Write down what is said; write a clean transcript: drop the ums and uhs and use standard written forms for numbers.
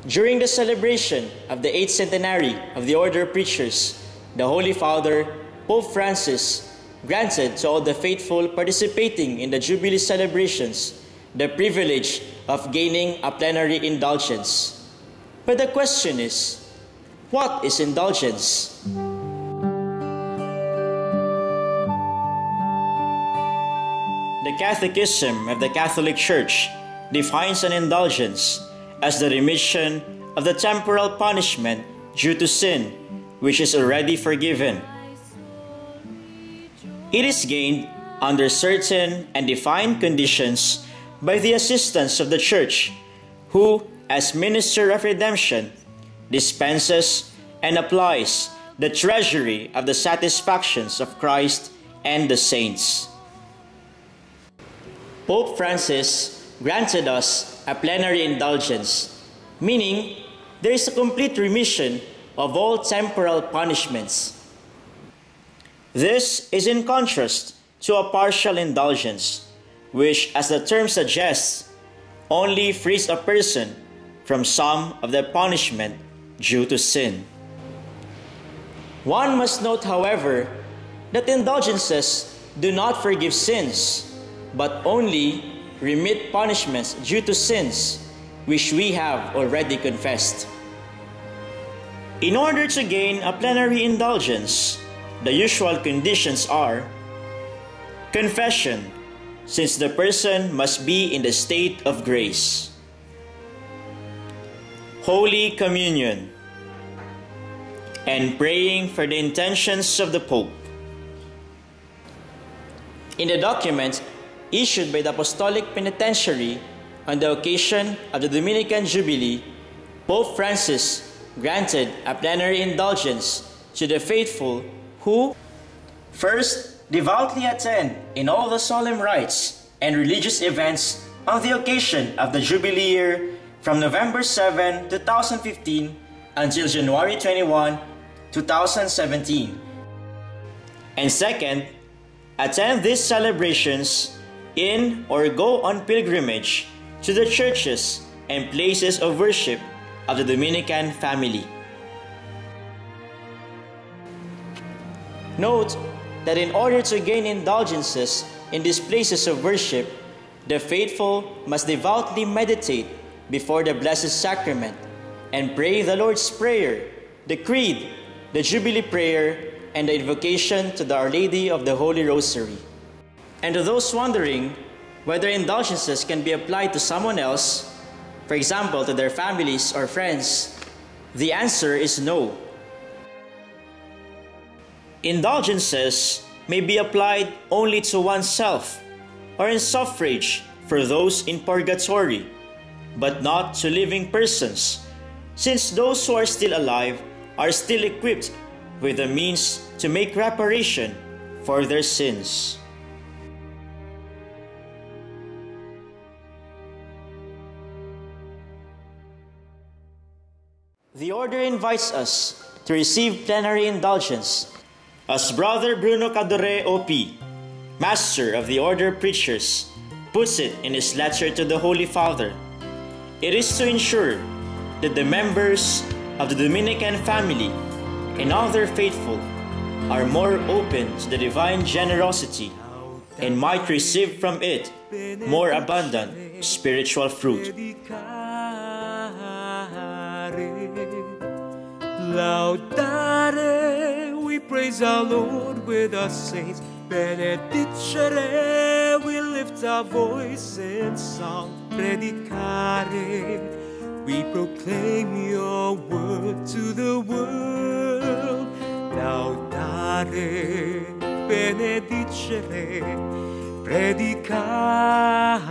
During the celebration of the 8th centenary of the Order of Preachers, the Holy Father, Pope Francis, granted to all the faithful participating in the Jubilee celebrations the privilege of gaining a plenary indulgence. But the question is, what is indulgence? The Catechism of the Catholic Church defines an indulgence as the remission of the temporal punishment due to sin, which is already forgiven. It is gained under certain and defined conditions by the assistance of the Church, who, as minister of redemption, dispenses and applies the treasury of the satisfactions of Christ and the saints. Pope Francis granted us a plenary indulgence, meaning there is a complete remission of all temporal punishments. This is in contrast to a partial indulgence, which, as the term suggests, only frees a person from some of the punishment due to sin. One must note, however, that indulgences do not forgive sins, but only remit punishments due to sins which we have already confessed. In order to gain a plenary indulgence, the usual conditions are confession, since the person must be in the state of grace; Holy Communion; and praying for the intentions of the Pope. In the document issued by the Apostolic Penitentiary on the occasion of the Dominican Jubilee, Pope Francis granted a plenary indulgence to the faithful who, first, devoutly attend in all the solemn rites and religious events on the occasion of the Jubilee year from November 7, 2015 until January 21, 2017. And second, attend these celebrations in or go on pilgrimage to the churches and places of worship of the Dominican family. Note that in order to gain indulgences in these places of worship, the faithful must devoutly meditate before the Blessed Sacrament and pray the Lord's Prayer, the Creed, the Jubilee Prayer, and the invocation to the Our Lady of the Holy Rosary. And to those wondering whether indulgences can be applied to someone else, for example to their families or friends, the answer is no. Indulgences may be applied only to oneself or in suffrage for those in purgatory, but not to living persons, since those who are still alive are still equipped with the means to make reparation for their sins. The Order invites us to receive plenary indulgence as Brother Bruno Cadore O.P., Master of the Order of Preachers, puts it in his letter to the Holy Father. It is to ensure that the members of the Dominican family and other faithful are more open to the divine generosity and might receive from it more abundant spiritual fruit. Laudare, we praise our Lord with our saints. Benedicere, we lift our voice in song. Predicare, we proclaim your word to the world. Laudare, benedicere, predicare.